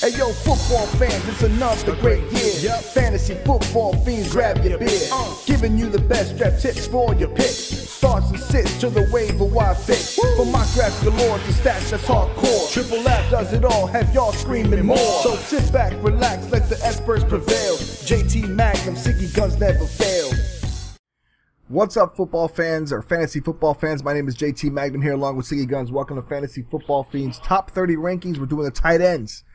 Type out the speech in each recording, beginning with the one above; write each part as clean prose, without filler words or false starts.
Hey yo, football fans, it's another great year. Fantasy football fiends, grab your beer. Giving you the best draft tips for all your picks. Starts and sits to the waiver wire fix. From my drafts galore to stats that's hardcore. Triple F does it all, have y'all screaming more. So sit back, relax, let the experts prevail. JT Magnum, Siggy Guns never fail. What's up, football fans or fantasy football fans? My name is JT Magnum here along with Siggy Guns. Welcome to Fantasy Football Fiends Top 30 Rankings. We're doing the tight ends.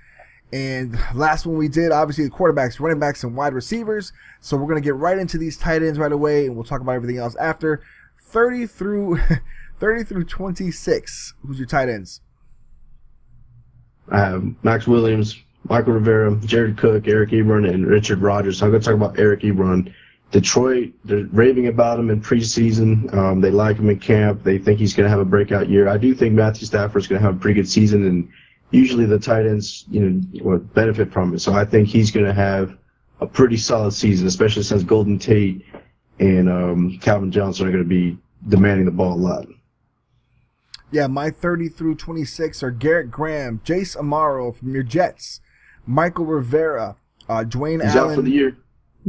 And last one we did, obviously, the quarterbacks, running backs, and wide receivers. So we're going to get right into these tight ends right away, and we'll talk about everything else after. 30 through 26. Who's your tight ends? I have Max Williams, Michael Rivera, Jared Cook, Eric Ebron, and Richard Rodgers. So I'm going to talk about Eric Ebron. Detroit, they're raving about him in preseason. They like him in camp. They think he's going to have a breakout year. I do think Matthew Stafford's going to have a pretty good season, and usually the tight ends, would benefit from it. So I think he's going to have a pretty solid season, especially since Golden Tate and Calvin Johnson are going to be demanding the ball a lot. Yeah, my 30 through 26 are Garrett Graham, Jace Amaro from your Jets, Michael Rivera, Dwayne He's Allen. out for the year.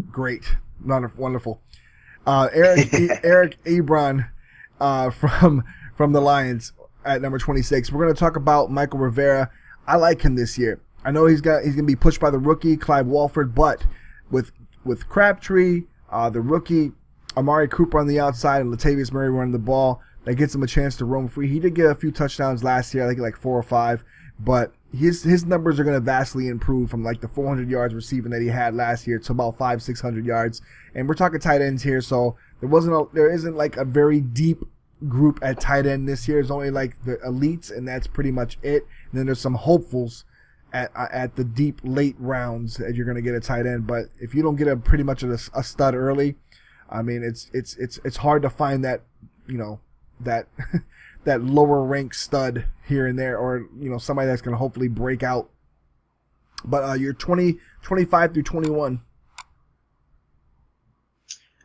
Great. Wonderful. Eric Ebron from the Lions at number 26. We're going to talk about Michael Rivera. I like him this year. I know he's going to be pushed by the rookie Clive Walford, but with Crabtree, the rookie Amari Cooper on the outside, and Latavius Murray running the ball, that gets him a chance to roam free. He did get a few touchdowns last year, I think like 4 or 5, but his numbers are going to vastly improve from like the 400 yards receiving that he had last year to about 500-600 yards. And we're talking tight ends here, so there isn't like a very deep group at tight end this year. It's only like the elites, and that's pretty much it. And then there's some hopefuls at the deep late rounds that you're going to get a tight end. But if you don't get pretty much a stud early, I mean it's hard to find that that that lower ranked stud here and there, or somebody that's going to hopefully break out. But you're 25 through 21.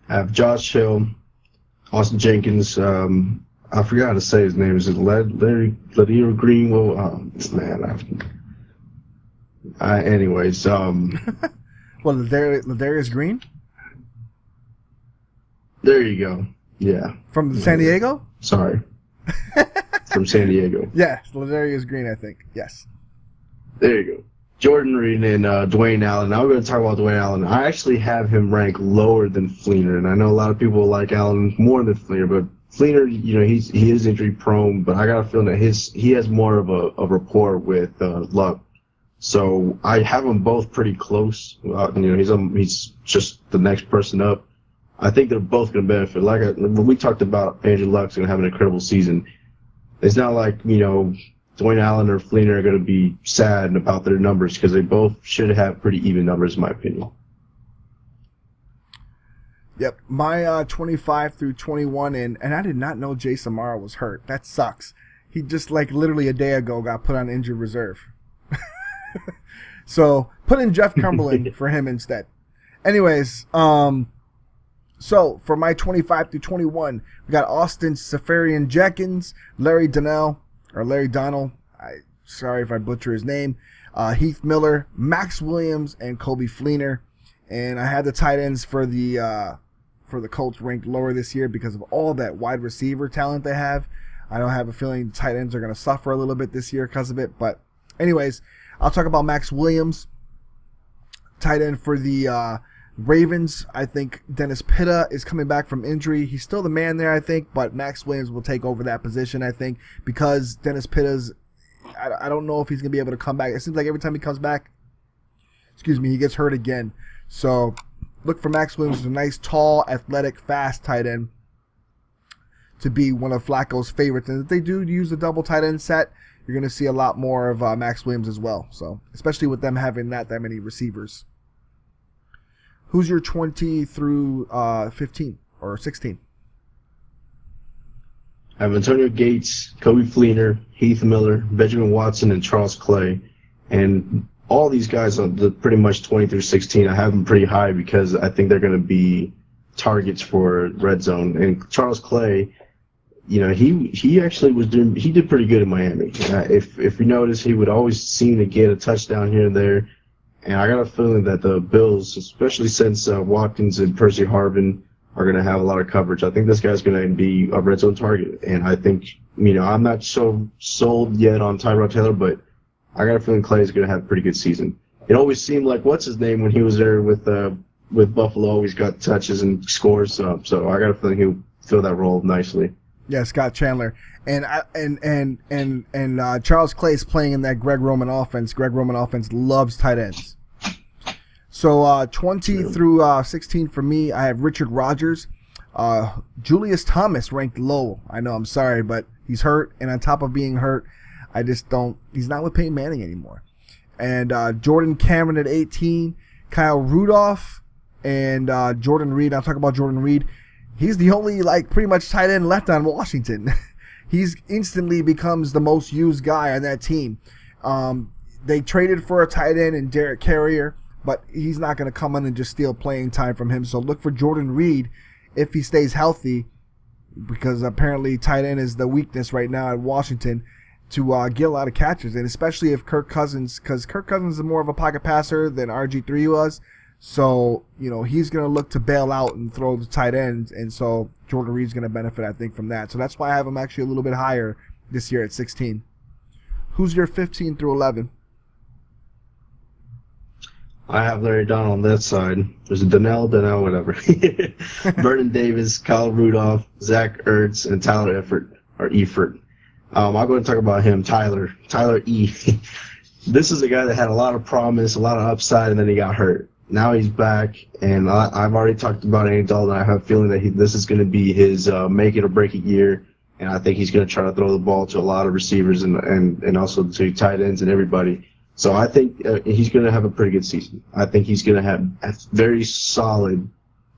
I have Josh Hill, Austin Jenkins. I forgot how to say his name. Is it Larry Green? Well, anyways. Well, Ladarius Green. There you go. Yeah. From San Diego. Sorry. From San Diego. Yeah, Ladarius Green, I think. Yes. There you go. Jordan Reed and Dwayne Allen. Now we're going to talk about Dwayne Allen. I actually have him ranked lower than Fleener, and I know a lot of people like Allen more than Fleener, but Fleener, he is injury prone, but I got a feeling that he has more of a rapport with Luck. So I have them both pretty close. He's just the next person up. I think they're both going to benefit. When we talked about Andrew Luck's going to have an incredible season, it's not like, Dwayne Allen or Fleener are going to be sad about their numbers, because they both should have pretty even numbers, in my opinion. Yep, my 25 through 21, and I did not know Jace Amaro was hurt. That sucks. He just literally a day ago got put on injured reserve. So put in Jeff Cumberland for him instead. Anyways, so for my 25 through 21, we got Austin Seferian-Jenkins, Larry Donnell. Sorry if I butcher his name. Heath Miller, Max Williams, and Kobe Fleener. And I had the tight ends for the Colts ranked lower this year because of all that wide receiver talent they have. I don't have a feeling the tight ends are going to suffer a little bit this year because of it. But anyways, I'll talk about Max Williams, tight end for the Ravens. I think Dennis Pitta is coming back from injury. He's still the man there, I think, but Max Williams will take over that position, I think, because Dennis Pitta's, I don't know if he's going to be able to come back. It seems like every time he comes back, he gets hurt again. So look for Max Williams as a nice, tall, athletic, fast tight end to be one of Flacco's favorites. And if they do use the double tight end set, you're going to see a lot more of Max Williams as well. So especially with them having not that many receivers. Who's your 20 through 15 or 16? I have Antonio Gates, Kobe Fleener, Heath Miller, Benjamin Watson, and Charles Clay. And all these guys on the pretty much 20 through 16, I have them pretty high because I think they're going to be targets for red zone. And Charles Clay, he actually he did pretty good in Miami. If you notice, he would always seem to get a touchdown here and there. And I got a feeling that the Bills, especially since Watkins and Percy Harvin are going to have a lot of coverage, I think this guy's going to be a red zone target. And I think, I'm not so sold yet on Tyrod Taylor, but I got a feeling Clay's going to have a pretty good season. It always seemed like, what's his name, when he was there with Buffalo, always got touches and scores. So I got a feeling he'll fill that role nicely. Yeah, Scott Chandler. And Charles Clay's playing in that Greg Roman offense. Greg Roman offense loves tight ends. So 20 through 16 for me, I have Richard Rodgers. Julius Thomas ranked low. I know, I'm sorry, but he's hurt. And on top of being hurt, he's not with Peyton Manning anymore. And Jordan Cameron at 18, Kyle Rudolph, and Jordan Reed. I'll talk about Jordan Reed. He's the only, pretty much tight end left on Washington. He's instantly becomes the most used guy on that team. They traded for a tight end in Derek Carrier, but he's not going to come in and just steal playing time from him. So look for Jordan Reed if he stays healthy, because apparently tight end is the weakness right now at Washington, to get a lot of catches. And especially if Kirk Cousins, because Kirk Cousins is more of a pocket passer than RG3 was. So, he's going to look to bail out and throw the tight ends. And so Jordan Reed's going to benefit, I think, from that. So that's why I have him actually a little bit higher this year at 16. Who's your 15 through 11? I have Larry Donald on that side. There's a Donnell, whatever. Vernon Davis, Kyle Rudolph, Zach Ertz, and Tyler Eifert. I'm going to talk about him, Tyler E. This is a guy that had a lot of promise, a lot of upside, and then he got hurt. Now he's back, and I've already talked about Andy Dalton. I have a feeling that this is going to be his make it or break it year, and I think he's going to try to throw the ball to a lot of receivers and also to tight ends and everybody. So I think he's going to have a pretty good season. I think he's going to have a very solid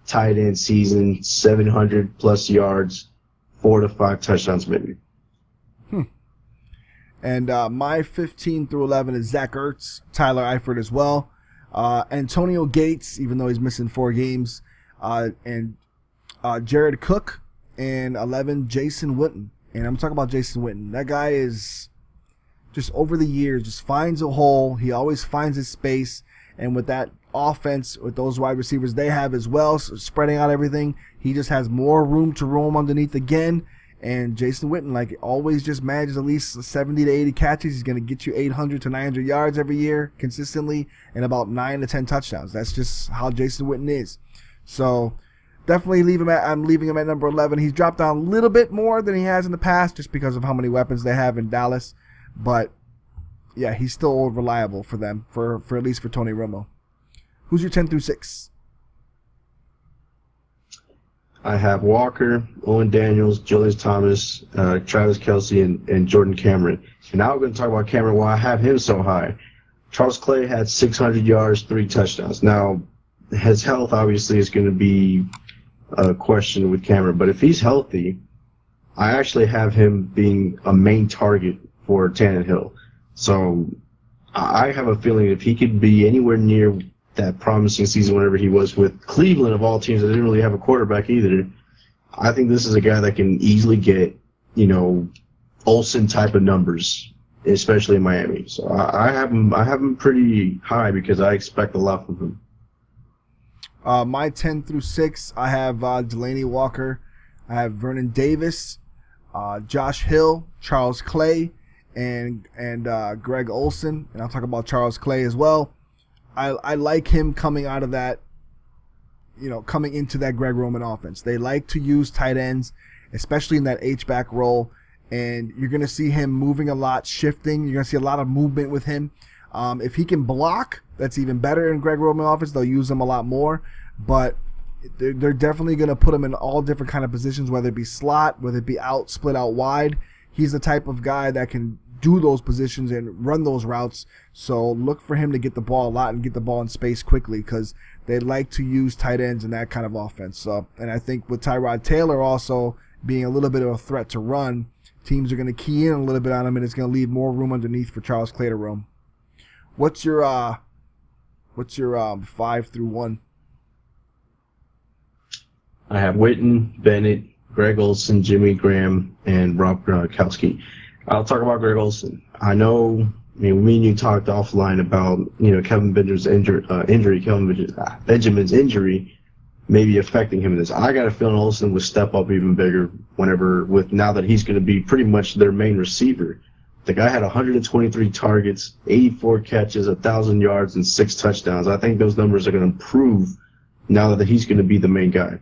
tight end season, 700-plus yards, 4 to 5 touchdowns maybe. And my 15 through 11 is Zach Ertz, Tyler Eifert as well. Antonio Gates, even though he's missing 4 games, and Jared Cook, and 11, Jason Witten. And I'm talking about Jason Witten. That guy is just over the years, just finds a hole. He always finds his space. And with that offense, with those wide receivers they have as well, so spreading out everything, he just has more room to roam underneath again. And Jason Witten, always just manages at least 70 to 80 catches. He's going to get you 800 to 900 yards every year consistently and about 9 to 10 touchdowns. That's just how Jason Witten is. So definitely I'm leaving him at number 11. He's dropped down a little bit more than he has in the past just because of how many weapons they have in Dallas. But, yeah, he's still reliable for them, for at least for Tony Romo. Who's your 10 through 6? I have Walker, Owen Daniels, Julius Thomas, Travis Kelce, and Jordan Cameron. And now we're going to talk about Cameron, why I have him so high. Charles Clay had 600 yards, 3 touchdowns. Now, his health obviously is going to be a question with Cameron, but if he's healthy, I actually have him being a main target for Tannehill. So I have a feeling if he could be anywhere near that promising season whenever he was with Cleveland, of all teams that didn't really have a quarterback either, I think this is a guy that can easily get, Olsen type of numbers, especially in Miami. So I have him pretty high because I expect a lot from him. My 10 through 6, I have Delaney Walker, I have Vernon Davis, Josh Hill, Charles Clay, and Greg Olsen, and I'll talk about Charles Clay as well. I like him coming out of that, coming into that Greg Roman offense. They like to use tight ends, especially in that H-back role, and you're going to see him moving a lot, shifting. You're going to see a lot of movement with him. If he can block, that's even better in Greg Roman offense. They'll use him a lot more, but they're definitely going to put him in all different kind of positions, whether it be slot, whether it be out, split out wide. He's the type of guy that can do those positions and run those routes. So look for him to get the ball a lot and get the ball in space quickly because they like to use tight ends in that kind of offense. So, and I think with Tyrod Taylor also being a little bit of a threat to run, teams are going to key in a little bit on him, and it's going to leave more room underneath for Charles Clay to roam. What's your 5 through 1? I have Witten, Bennett, Greg Olsen, Jimmy Graham, and Rob Gronkowski. I'll talk about Greg Olsen. I know, me and you talked offline about, Kevin Benjamin's injury, Benjamin's injury maybe affecting him in this. I got a feeling Olsen would step up even bigger now that he's going to be pretty much their main receiver. The guy had 123 targets, 84 catches, 1,000 yards, and 6 touchdowns. I think those numbers are going to improve now that he's going to be the main guy.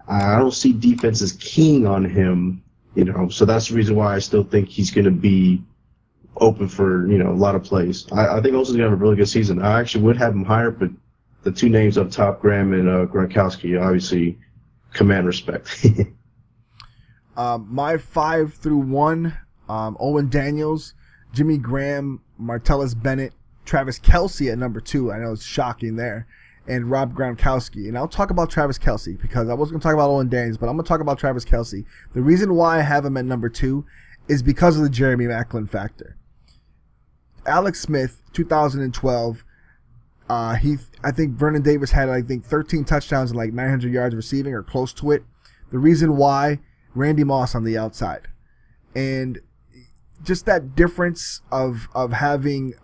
I don't see defenses keying on him, so that's the reason why I still think he's going to be open for, a lot of plays. I think Olsen's going to have a really good season. I actually would have him higher, but the two names up top, Graham and Gronkowski, obviously command respect. My 5 through 1, Owen Daniels, Jimmy Graham, Martellus Bennett, Travis Kelce at number 2. I know it's shocking there. And Rob Gronkowski. And I'll talk about Travis Kelce because I was going to talk about Owen Daniels, but I'm going to talk about Travis Kelce. The reason why I have him at number 2 is because of the Jeremy Maclin factor. Alex Smith, 2012, I think Vernon Davis had 13 touchdowns and 900 yards receiving or close to it. The reason why, Randy Moss on the outside. And just that difference of having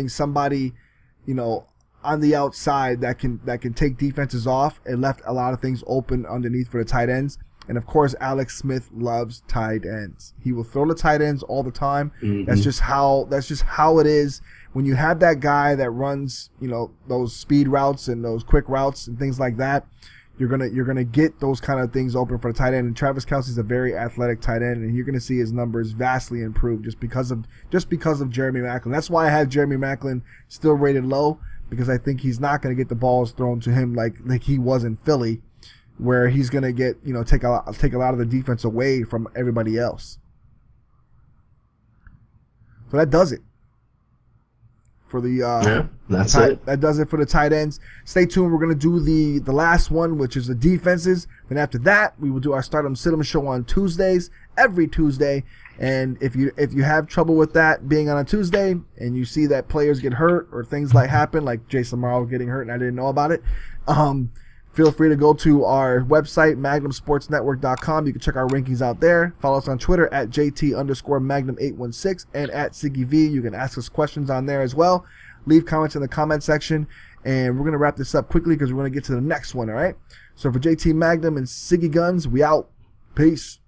somebody, on the outside that can take defenses off. It left a lot of things open underneath for the tight ends. And of course, Alex Smith loves tight ends. He will throw the tight ends all the time. Mm-hmm. That's just how it is. When you have that guy that runs, those speed routes and those quick routes and things like that, you're gonna get those kind of things open for the tight end. And Travis Kelce is a very athletic tight end, and you're gonna see his numbers vastly improve just because of Jeremy Maclin. That's why I have Jeremy Maclin still rated low, because I think he's not gonna get the balls thrown to him like he was in Philly, where he's gonna get take a lot of the defense away from everybody else. So that does it for the that does it for the tight ends. Stay tuned. We're gonna do the last one, which is the defenses. Then after that, we will do our Start 'em Sit 'em show on Tuesdays, every Tuesday. And if you have trouble with that being on a Tuesday, and you see that players get hurt or things happen, like Jason Morrow getting hurt and I didn't know about it, feel free to go to our website, magnumsportsnetwork.com. You can check our rankings out there. Follow us on Twitter at JT_Magnum816 and at SiggyV. You can ask us questions on there as well. Leave comments in the comment section. And we're going to wrap this up quickly because we're going to get to the next one, all right? So for JT Magnum and Siggy Guns, we out. Peace.